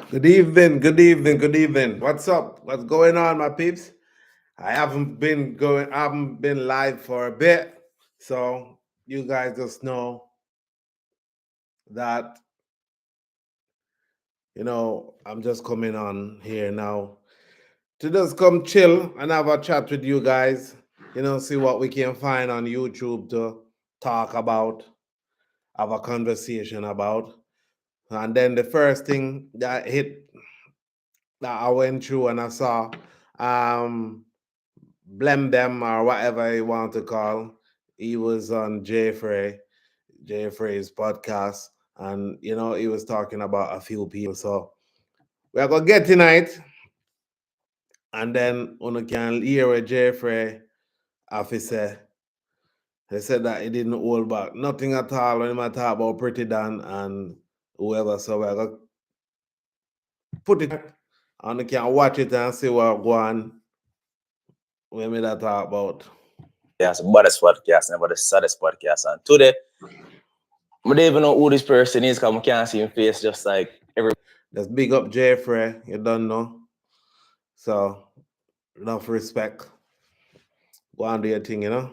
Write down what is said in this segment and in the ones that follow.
Good evening, good evening, good evening. What's up? What's going on, my peeps? I haven't been live for a bit. So you guys just know that, I'm just coming on here now to just come chill and have a chat with you guys, see what we can find on YouTube to talk about, have a conversation about. And then the first thing that I went through and I saw, Blem them or whatever you want to call. He was on Jay Frey's podcast, and he was talking about a few people. So we are gonna get tonight, and then you can hear what Jay Frey officer. He said that he didn't hold back nothing at all when he talk about Pretty Dan and whoever. So we're gonna put it and you can watch it and see what go on when we that talk about. Yes, baddest podcast, never the saddest podcast. And today, I don't even know who this person is because I can't see him face just like every. Just big up Jeffrey, you don't know. So, enough respect. Go on do your thing,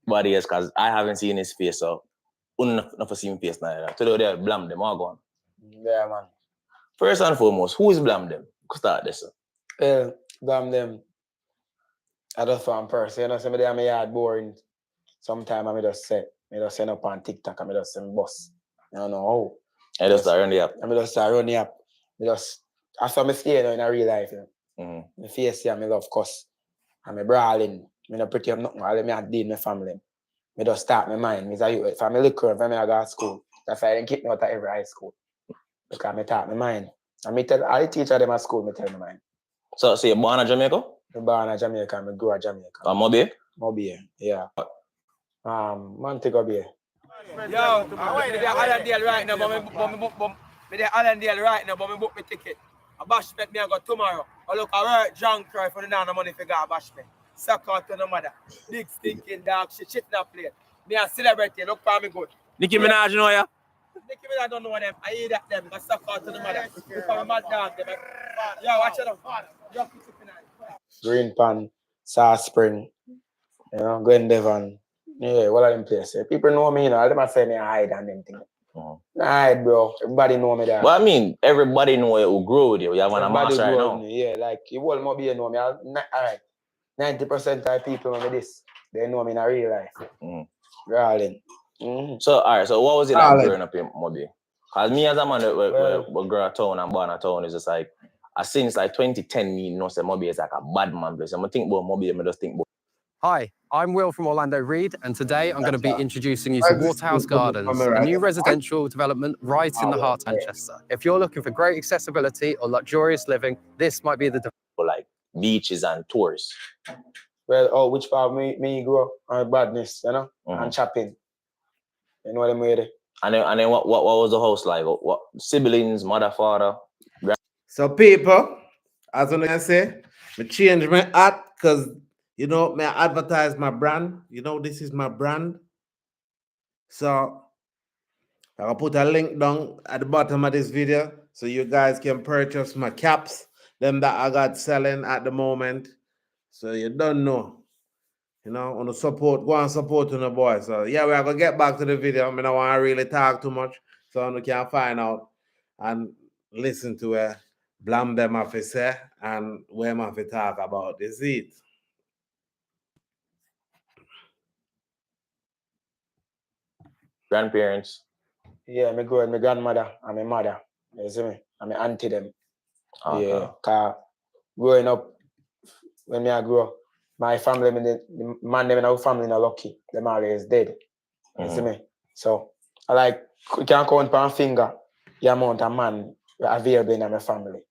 Body is because I haven't seen his face, so never seen his face now. Today, they blame them, all gone. Yeah, man. First and foremost, who is blame them? Start this. Blame them. I just found person, some of them are boring. Sometimes I just send up on TikTok, I just send boss. I don't know how. I just start running the app. I just start running the app. I saw me stay in a real life. My face here, I love cuss. I'm brawling. I'm not pretty, I'm nothing. I let me deal with my family. I just start my mind. If I'm a little curve, I go to school. That's why I didn't keep me out of every high school. Because I talk my mind. And I tell all the teachers them at school, I tell my mind. So you're born in Jamaica? I'm born in Jamaica, I grew in Jamaica. Mobile? Mobile, yeah. Montego Bay. Yo, I'm with the Allendale right now, but I book my ticket. I bash me go tomorrow. I look, I work drunk cry for the now money for God bash me. Suck out to the mother. Big stinking dog shit not play. Me a celebrity, look for me good. Nicki Minaj, you know ya? Nicki Minaj don't know them. I hear that them. I suck out to the mother. Look for me mad dog. Yo, watch it out. Green Pan, South Spring, Glen Devon. Yeah, what are them places? People know me, all them say me hide and them things. Nah, hide, bro. Everybody know me there. Well, I mean, everybody know who grow with you. You have a master right now. Yeah, like, you all Mobile know me. All right. 90% of people know me this. They know me in a real life. Darling. So, all right. So, what was it like growing up in Mobile? Because me as a man that grew up town and born a town is just like, since like 2010, me know say Mobile is like a bad man place. I'm think about Mobile, I just think about. Hi, I'm Will from Orlando Reed, and today I'm going to be introducing you to Waterhouse Gardens, a new residential development right in the heart of Manchester. If you're looking for great accessibility or luxurious living, this might be the like beaches and tours. Well, which part me grew up on badness, and chopping. You know what I mean? And then what was the house like? What siblings, mother, father? So people, as I can say, I change my hat because may I advertise my brand. This is my brand. So I'll put a link down at the bottom of this video so you guys can purchase my caps, them that I got selling at the moment. So you don't know. On the support, go and support on the boy. So yeah, we're gonna get back to the video. I don't want to really talk too much, so you can find out and listen to where Blam them have to say and where them have to talk about this it. Grandparents. Yeah, my grandmother and my mother. You see me? And my auntie them. Okay. Yeah, cause growing up, when I grew up, my family, the man them in our family not lucky. Them always dead. You see me? So I we can count on finger the amount of man available in my family.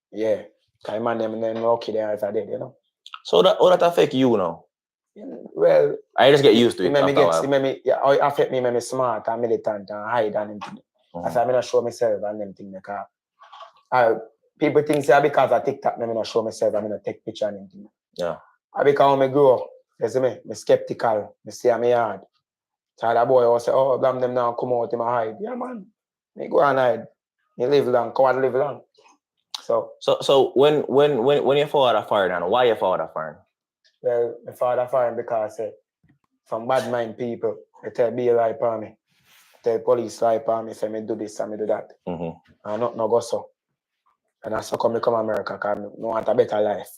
Yeah. Cause man them lucky they are dead, So how that affect you now? Well, I just get used to it. It affect me, make me smart and militant and hide and everything. That's why I not show myself and them thing because people think say because I TikTok, I not show myself, I not take picture and everything. Yeah. I because when I grow up, you see me, I'm skeptical, I see me hard. So that boy will say, oh, damn them now come out in my hide. Yeah, man. Me go and hide. You live long, God live long. So when your father fired and why your father fired? Well, my father fired because some bad mind people, they tell BLI lie upon me. Tell police lie upon me, say me do this and me do that. Mm-hmm. And not no go so. And that's how come I come to America, because I want a better life.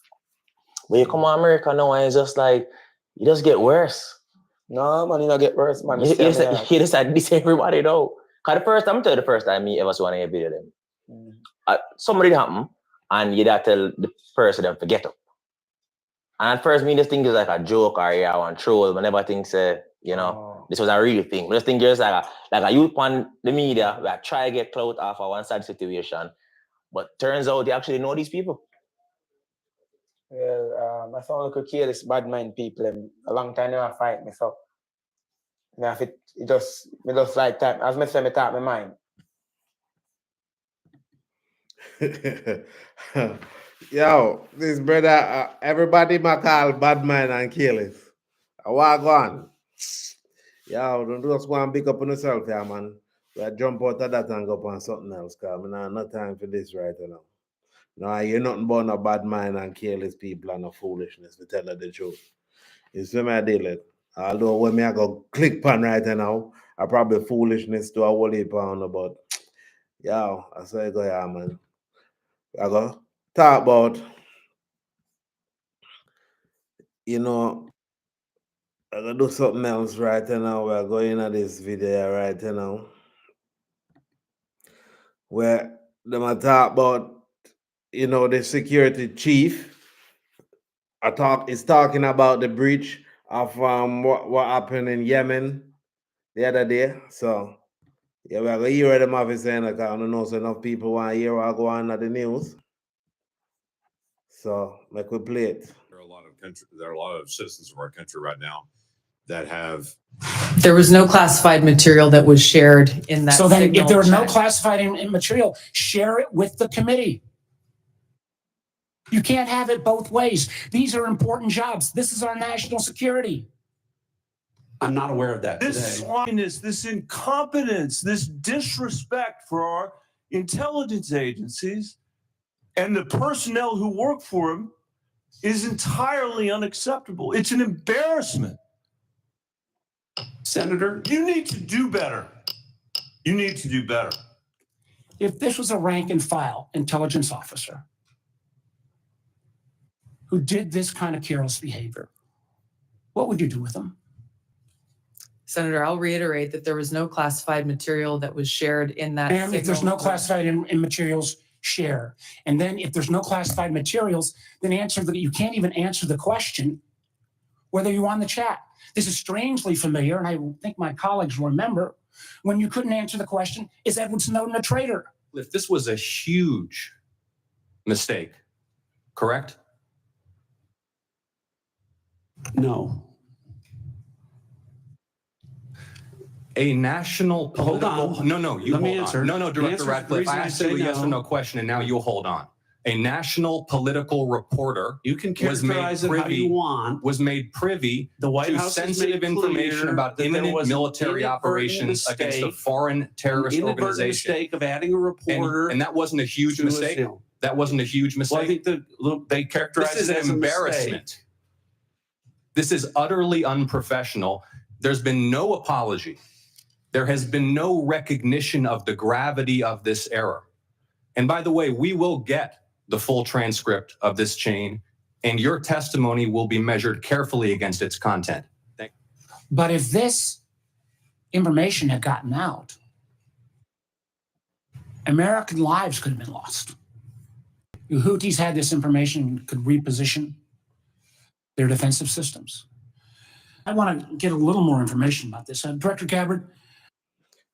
When you come to America now and it's just like, you just get worse. No, man, you don't get worse, man. You just like this everybody though. Because I'm telling you the first time me ever saw any video of them. Something happen and you gotta tell the person them to get up. And at first me just think it's like a joke or yeah, one troll, but never think this was a real thing. Just think it's like a youth on the media that try to get clout off of one sad situation. But turns out they actually know these people. Well, I found I could kill this bad mind people and a long time they want to fight me, so it just like time. As I say, I talk my mind. Yo, this brother, everybody might call bad mind and kill it. What go on? Yo, don't just go and big up on yourself, yeah, man. We jump out of that and go up on something else, because I have no time for this right now. No, you're nothing but a bad mind and careless people and a foolishness, to tell you the truth. You see me deal it. Although when I go click pan right now, I probably foolishness to a whole heap on, but yo, I say go yeah, man. I go talk about, I gotta do something else right now. We're going at this video right now, where them I talk about, the security chief. Is talking about the breach of what happened in Yemen the other day. So yeah, we're gonna hear them have saying like I don't know so enough people want to hear what go on at the news. So like we play it. There are a lot of citizens of our country right now that have. There was no classified material that was shared in that. So then if there was no classified material, share it with the committee. You can't have it both ways. These are important jobs. This is our national security. I'm not aware of that This slyness, this incompetence, this disrespect for our intelligence agencies and the personnel who work for them is entirely unacceptable. It's an embarrassment. Senator, you need to do better. You need to do better. If this was a rank and file intelligence officer who did this kind of careless behavior, what would you do with them? Senator, I'll reiterate that there was no classified material that was shared in that. And if there's no classified in materials, share. And then if there's no classified materials, then you can't even answer the question whether you're on the chat. This is strangely familiar, and I think my colleagues will remember when you couldn't answer the question, is Edward Snowden a traitor? if this was a huge mistake, correct? No. A national political... Hold on. No, you Let me hold answer. on. No, Director Ratcliffe, I asked you a yes or no question, and now you'll hold on. A national political reporter you can characterize it how you want. Was made privy the White to House sensitive information about imminent military operations against a foreign terrorist organization. Mistake of adding a reporter, and that wasn't a huge mistake. That wasn't a huge mistake. Well, I think they characterize this it as an embarrassment. This is utterly unprofessional. There's been no apology. There has been no recognition of the gravity of this error. And by the way, we will get the full transcript of this chain, and your testimony will be measured carefully against its content. Thank you. But if this information had gotten out, American lives could have been lost. The Houthis had this information and could reposition their defensive systems. I want to get a little more information about this. Director Gabbard.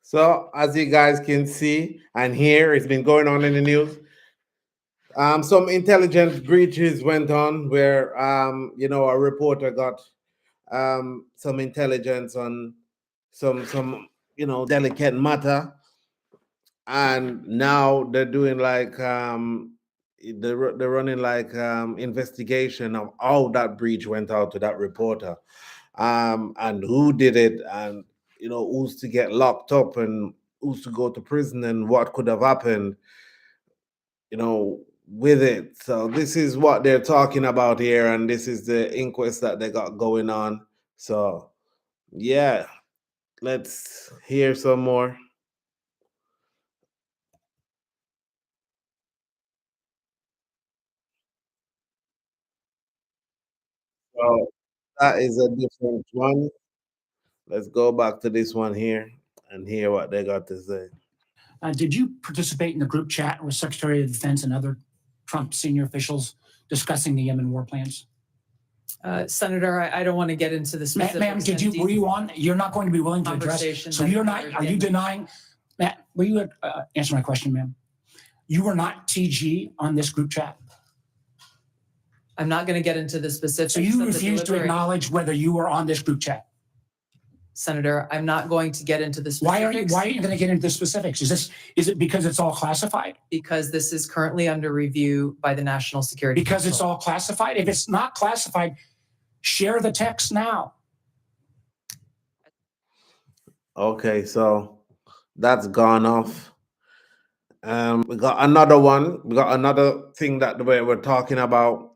So as you guys can see and hear, it's been going on in the news. Some intelligence breaches went on where, a reporter got some intelligence on some delicate matter. And now they're doing like, they're running like investigation of how that breach went out to that reporter and who did it and, who's to get locked up and who's to go to prison and what could have happened, with it. So this is what they're talking about here, and this is the inquest that they got going on. So yeah, let's hear some more. So that is a different one. Let's go back to this one here and hear what they got to say. Did you participate in the group chat with Secretary of Defense and other Trump senior officials discussing the Yemen war plans? Senator, I don't want to get into the specifics. Ma'am, were you on? You're not going to be willing to address. So you're not, are you denying, Matt, will you answer my question, ma'am? You were not TG on this group chat? I'm not going to get into the specifics. So you refuse to acknowledge whether you were on this group chat? Senator, I'm not going to get into the specifics. Why are you going to get into the specifics? Is it because it's all classified? Because this is currently under review by the National Security Because Council. it's all classified? If it's not classified, share the text now. Okay, so that's gone off. We got another one. We got another thing that we're talking about,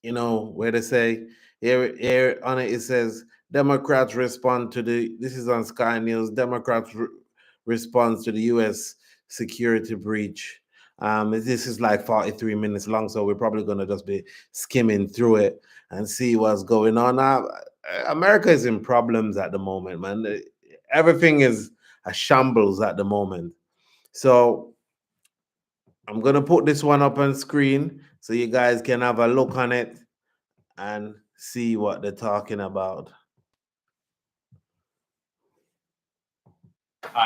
where they say here on it says Democrats respond to this is on Sky News, Democrats response to the U.S. security breach. This is like 43 minutes long, so we're probably going to just be skimming through it and see what's going on. America is in problems at the moment, man. Everything is a shambles at the moment. So I'm going to put this one up on screen so you guys can have a look on it and see what they're talking about.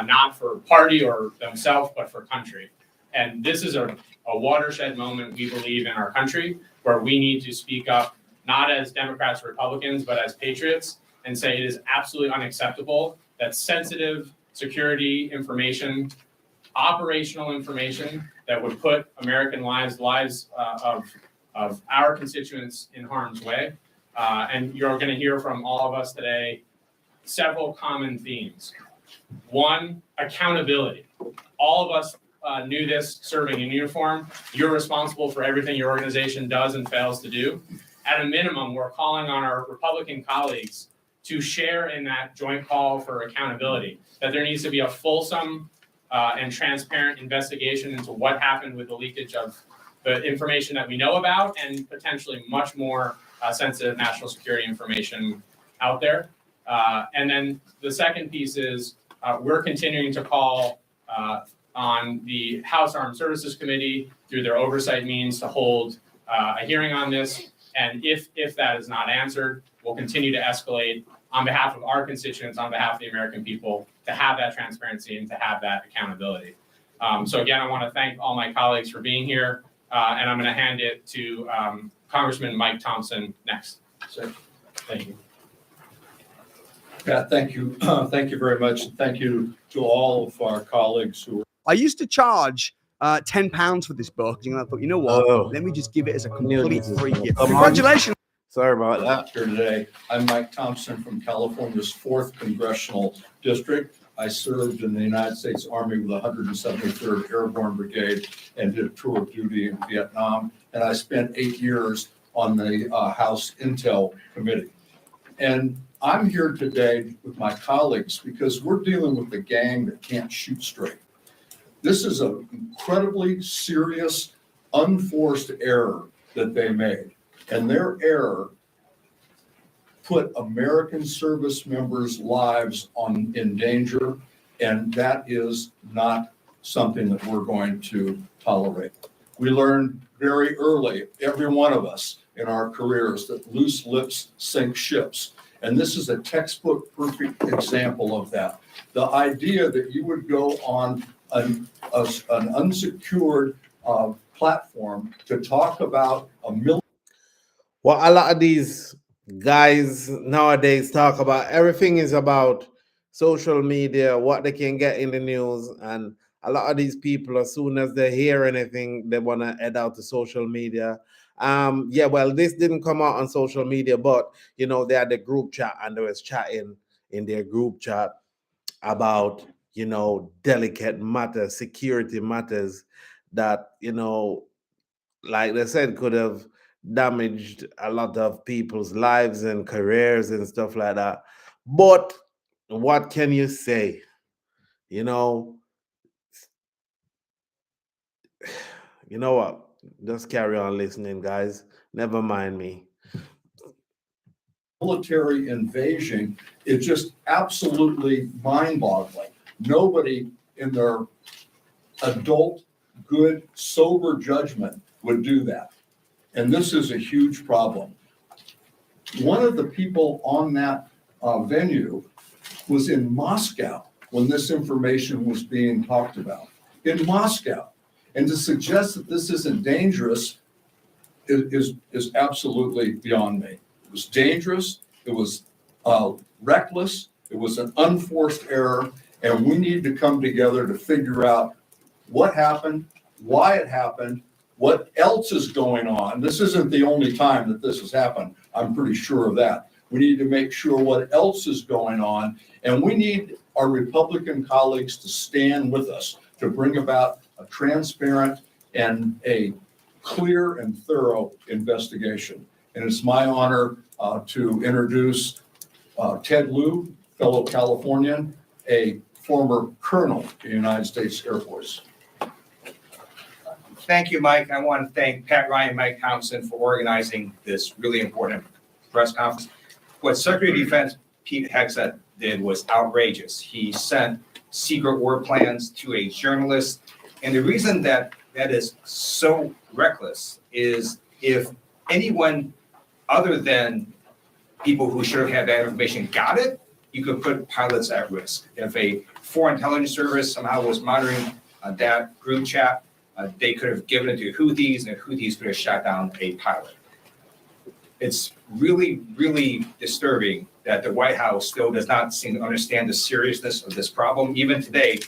Not for party or themselves, but for country. And this is a watershed moment, we believe, in our country, where we need to speak up, not as Democrats or Republicans, but as patriots, and say it is absolutely unacceptable that sensitive security information, operational information that would put American lives of our constituents in harm's way. And you're going to hear from all of us today several common themes. One, accountability. All of us knew this serving in uniform. You're responsible for everything your organization does and fails to do. At a minimum, we're calling on our Republican colleagues to share in that joint call for accountability, that there needs to be a fulsome and transparent investigation into what happened with the leakage of the information that we know about and potentially much more sensitive national security information out there. And then the second piece is we're continuing to call on the House Armed Services Committee through their oversight means to hold a hearing on this. And if that is not answered, we'll continue to escalate on behalf of our constituents, on behalf of the American people, to have that transparency and to have that accountability. So again, I want to thank all my colleagues for being here, and I'm going to hand it to Congressman Mike Thompson next. Sir, thank you. Yeah, thank you. Thank you very much. Thank you to all of our colleagues who. I used to charge £10 for this book, and I thought, you know what? Let me just give it as a complete free gift. Congratulations. Sorry about that. Here today. I'm Mike Thompson from California's 4th Congressional District. I served in the United States Army with the 173rd Airborne Brigade and did a tour of duty in Vietnam. And I spent 8 years on the House Intel Committee. And I'm here today with my colleagues because we're dealing with the gang that can't shoot straight. This is an incredibly serious, unforced error that they made. And their error put American service members' lives in danger, and that is not something that we're going to tolerate. We learned very early, every one of us in our careers, that loose lips sink ships. And this is a textbook perfect example of that. The idea that you would go on an unsecured platform to talk about what a lot of these guys nowadays talk about, everything is about social media, what they can get in the news. And a lot of these people, as soon as they hear anything, they want to head out to social media. Yeah, well, this didn't come out on social media, but, they had the group chat and they was chatting in their group chat about, delicate matters, security matters that, like they said, could have damaged a lot of people's lives and careers and stuff like that. But what can you say? You know what? Just carry on listening, guys. Never mind me. Military invasion is just absolutely mind-boggling. Nobody in their adult, good, sober judgment would do that. And this is a huge problem. One of the people on that venue was in Moscow when this information was being talked about. In Moscow. And to suggest that this isn't dangerous is absolutely beyond me. It was dangerous, it was reckless, it was an unforced error, and we need to come together to figure out what happened, why it happened, what else is going on. This isn't the only time that this has happened. I'm pretty sure of that. We need to make sure what else is going on, and we need our Republican colleagues to stand with us to bring about a transparent and a clear and thorough investigation. And it's my honor to introduce Ted Lieu, fellow Californian, a former colonel in the United States Air Force. Thank you, Mike. I want to thank Pat Ryan and Mike Thompson for organizing this really important press conference. What Secretary of Defense Pete Hegseth did was outrageous. He sent secret war plans to a journalist. And the reason that is so reckless is if anyone other than people who should have had that information got it, you could put pilots at risk. If a foreign intelligence service somehow was monitoring that group chat, they could have given it to Houthis, and Houthis could have shot down a pilot. It's really, really disturbing that the White House still does not seem to understand the seriousness of this problem. Even today,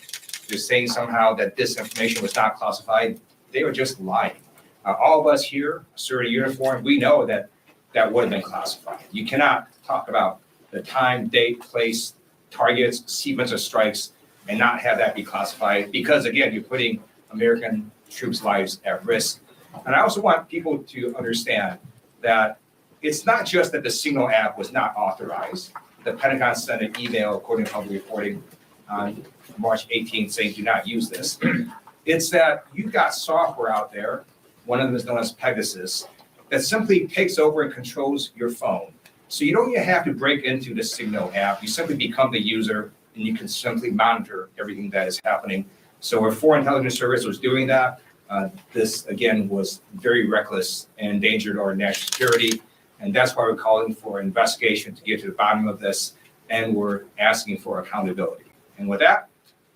they're saying somehow that this information was not classified. They were just lying. All of us here, sort of uniform, we know that that would have been classified. You cannot talk about the time, date, place, targets, sequence of strikes, and not have that be classified because, again, you're putting American troops' lives at risk. And I also want people to understand that it's not just that the Signal app was not authorized. The Pentagon sent an email, according to public reporting, on March 18th saying, do not use this. It's that you've got software out there, one of them is known as Pegasus, that simply takes over and controls your phone. So you don't even have to break into the Signal app. You simply become the user and you can simply monitor everything that is happening. So if Foreign Intelligence Service was doing that, this again was very reckless and endangered our national security. And that's why we're calling for an investigation to get to the bottom of this. And we're asking for accountability. And with that,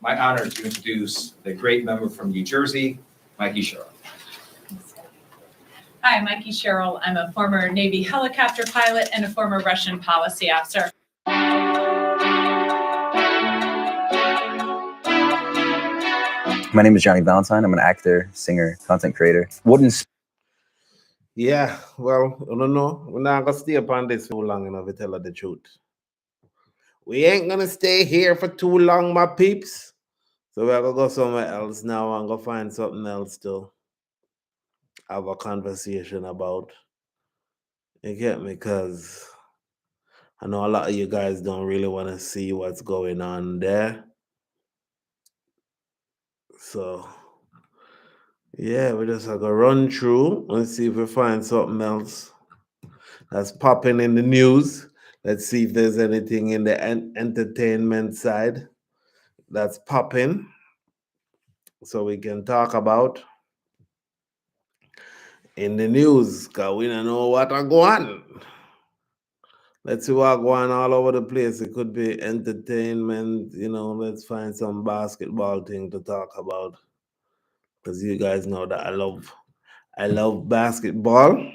my honor to introduce the great member from New Jersey, Mikey Sherrill. Hi, I'm Mikey Sherrill. I'm a former Navy helicopter pilot and a former Russian policy officer. My name is Johnny Valentine. I'm an actor, singer, content creator. Yeah, well, I don't know. We're not going to stay upon this too long enough to tell her the truth. We ain't going to stay here for too long, my peeps. So we're going to go somewhere else now and go find something else to have a conversation about. You get me? Because I know a lot of you guys don't really want to see what's going on there. So, yeah, we just have to run through and see if we find something else that's popping in the news. Let's see if there's anything in the entertainment side that's popping so we can talk about in the news, because we don't know what are going on. Let's see what's going all over the place. It could be entertainment, let's find some basketball thing to talk about. Because you guys know that I love basketball.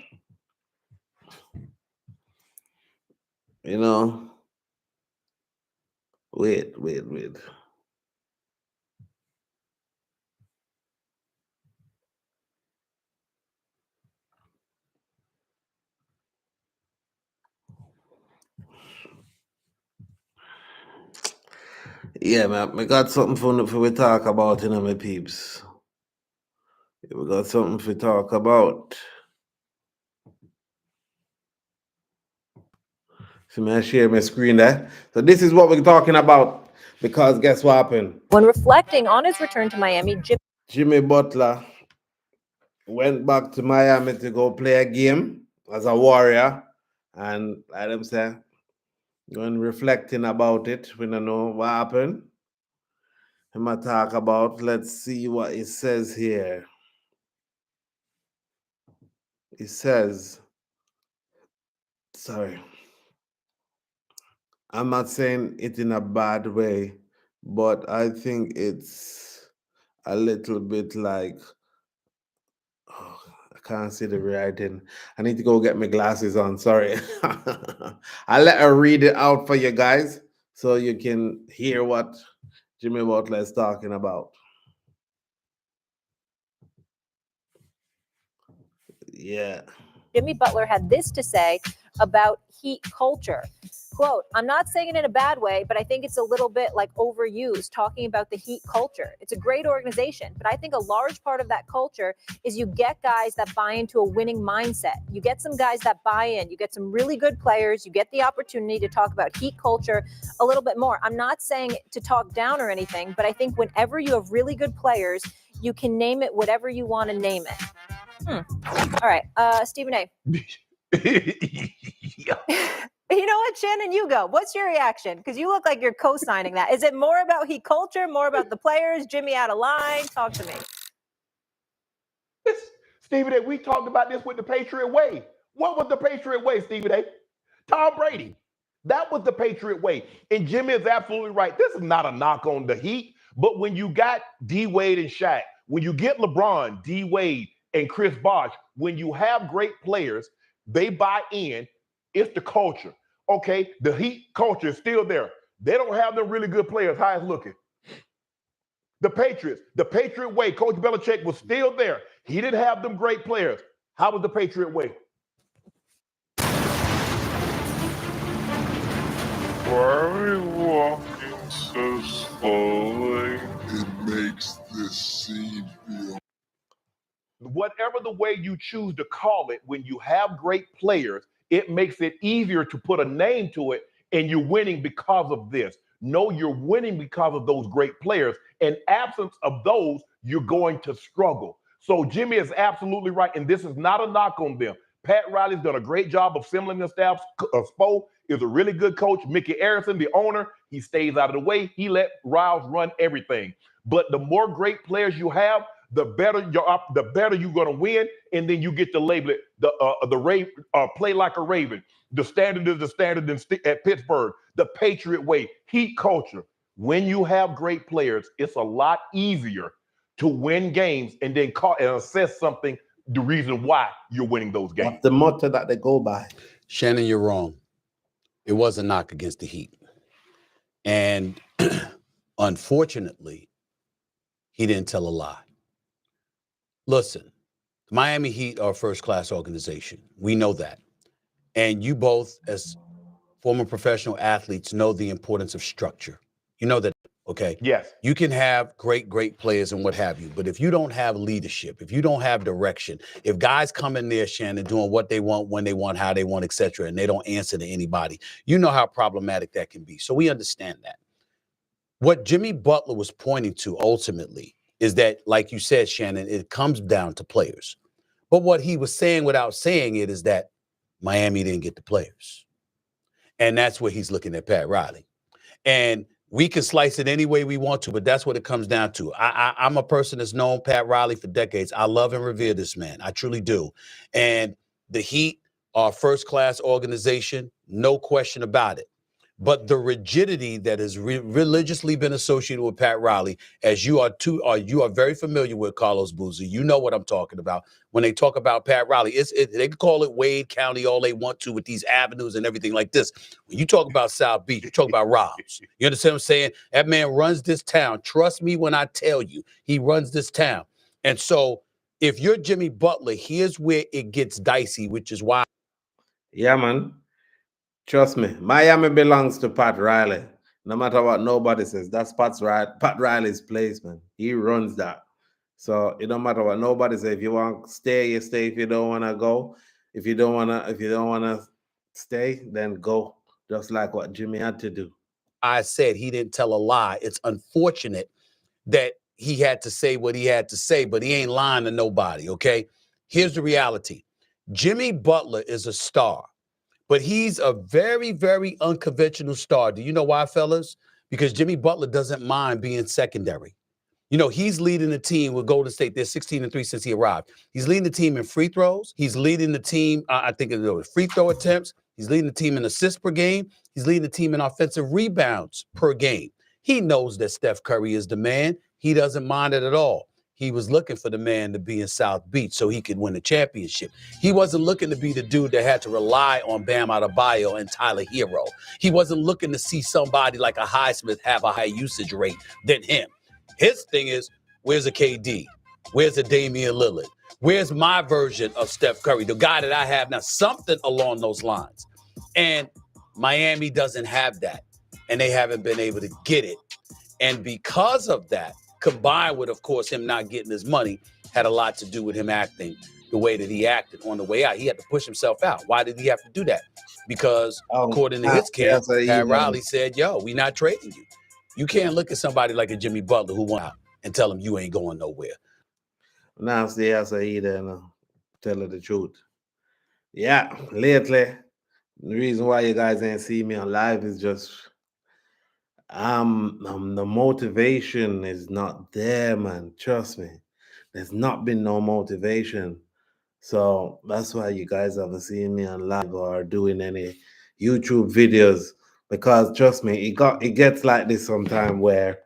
Wait. Yeah, man, we got something for we talk about, you know, my peeps. We got something to talk about. So may I share my screen there? So this is what we're talking about, because guess what happened? When reflecting on his return to Miami, Jimmy Butler went back to Miami to go play a game as a Warrior, and like them say, when reflecting about it, we don't know what happened. I'm gonna talk about, let's see what it says here. It says, sorry, I'm not saying it in a bad way, but I think it's a little bit like, oh, I can't see the writing. I need to go get my glasses on. Sorry. I'll let her read it out for you guys so you can hear what Jimmy Butler is talking about. Yeah. Jimmy Butler had this to say about Heat culture. Quote, I'm not saying it in a bad way, but I think it's a little bit like overused talking about the Heat culture. It's a great organization, but I think a large part of that culture is you get guys that buy into a winning mindset. You get some guys that buy in, you get some really good players, you get the opportunity to talk about Heat culture a little bit more. I'm not saying to talk down or anything, but I think whenever you have really good players, you can name it whatever you want to name it. All right, Stephen A. You know what, Shannon, you go. What's your reaction? Because you look like you're co-signing that. Is it more about Heat culture, more about the players, Jimmy out of line? Talk to me. Stephen A., we talked about this with the Patriot way. What was the Patriot way, Stephen A.? Tom Brady. That was the Patriot way. And Jimmy is absolutely right. This is not a knock on the Heat, but when you got D-Wade and Shaq, when you get LeBron, D-Wade, and Chris Bosh, when you have great players, they buy in. It's the culture. Okay, the Heat culture is still there. They don't have them really good players. How it's looking. The Patriots, the Patriot way, Coach Belichick was still there. He didn't have them great players. How was the Patriot way? Why are we walking so slowly? It makes this scene feel. Whatever the way you choose to call it, when you have great players, it makes it easier to put a name to it, and you're winning because of this. No, you're winning because of those great players. In absence of those, you're going to struggle. So Jimmy is absolutely right, and this is not a knock on them. Pat Riley's done a great job of assembling the staff. Spo is a really good coach. Mickey Arison, the owner, he stays out of the way. He let Riles run everything. But the more great players you have, the better you're going to win, and then you get to label it the play like a Raven. The standard is the standard at Pittsburgh. The Patriot way, Heat culture. When you have great players, it's a lot easier to win games and then call and assess something, the reason why you're winning those games. What's the motto that they go by? Shannon, you're wrong. It was a knock against the Heat. And unfortunately, he didn't tell a lie. Listen, the Miami Heat are a first-class organization. We know that. And you both, as former professional athletes, know the importance of structure. You know that, okay? Yes. You can have great players and what have you, but if you don't have leadership, if you don't have direction, if guys come in there, Shannon, doing what they want, when they want, how they want, et cetera, and they don't answer to anybody, you know how problematic that can be. So we understand that. What Jimmy Butler was pointing to ultimately is that, like you said, Shannon, it comes down to players. But what he was saying without saying it is that Miami didn't get the players. And that's where he's looking at Pat Riley. And we can slice it any way we want to, but that's what it comes down to. I'm a person that's known Pat Riley for decades. I love and revere this man. I truly do. And the Heat are a first-class organization, no question about it. But the rigidity that has religiously been associated with Pat Riley, as you are very familiar with, Carlos Boozy, you know what I'm talking about. When they talk about Pat Riley, they can call it Wade County all they want to with these avenues and everything like this. When you talk about South Beach, you talk about Robs. You understand what I'm saying? That man runs this town. Trust me when I tell you, he runs this town. And so if you're Jimmy Butler, here's where it gets dicey, which is why. Yeah, man. Trust me, Miami belongs to Pat Riley. No matter what nobody says, that's Pat Riley's place, man. He runs that. So it don't matter what nobody says. If you want to stay, you stay. If you don't want to go, if you don't wanna stay, then go. Just like what Jimmy had to do. I said he didn't tell a lie. It's unfortunate that he had to say what he had to say, but he ain't lying to nobody, okay? Here's the reality. Jimmy Butler is a star, but he's a very, very unconventional star. Do you know why, fellas? Because Jimmy Butler doesn't mind being secondary. You know, he's leading the team with Golden State. They're 16-3 since he arrived. He's leading the team in free throws. He's leading the team, I think, in free throw attempts. He's leading the team in assists per game. He's leading the team in offensive rebounds per game. He knows that Steph Curry is the man. He doesn't mind it at all. He was looking for the man to be in South Beach so he could win the championship. He wasn't looking to be the dude that had to rely on Bam Adebayo and Tyler Hero. He wasn't looking to see somebody like a Highsmith have a high usage rate than him. His thing is, where's a KD? Where's a Damian Lillard? Where's my version of Steph Curry, the guy that I have now? Something along those lines. And Miami doesn't have that, and they haven't been able to get it. And because of that, combined with, of course, him not getting his money, had a lot to do with him acting the way that he acted on the way out. He had to push himself out. Why did he have to do that? Because according to his camp, Pat Riley said, yo, we not trading you. You can't look at somebody like a Jimmy Butler who went out and tell him you ain't going nowhere. Now stay as a either and tell her the truth. Yeah, lately, the reason why you guys ain't see me on live is just the motivation is not there, man. Trust me. There's not been no motivation. So that's why you guys haven't seen me on live or doing any YouTube videos. Because trust me, it gets like this sometime where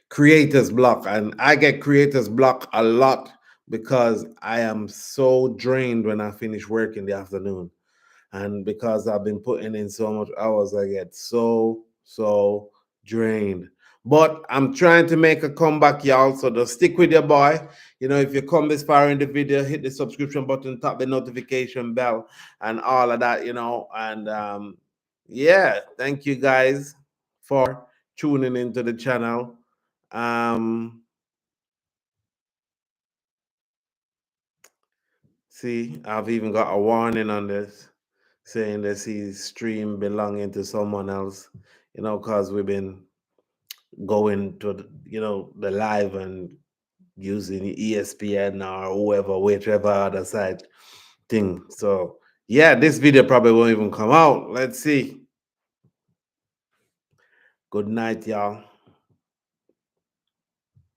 creators block, and I get creators block a lot because I am so drained when I finish work in the afternoon. And because I've been putting in so much hours, I get so drained. But I'm trying to make a comeback, y'all. So just stick with your boy. You know, if you come this far in the video, hit the subscription button, tap the notification bell, and all of that, you know. And yeah, thank you guys for tuning into the channel. See, I've even got a warning on this saying that his stream belonging to someone else, you know, because we've been going to, the live and using ESPN or whoever, whichever other side thing. So yeah, this video probably won't even come out. Let's see. Good night, y'all.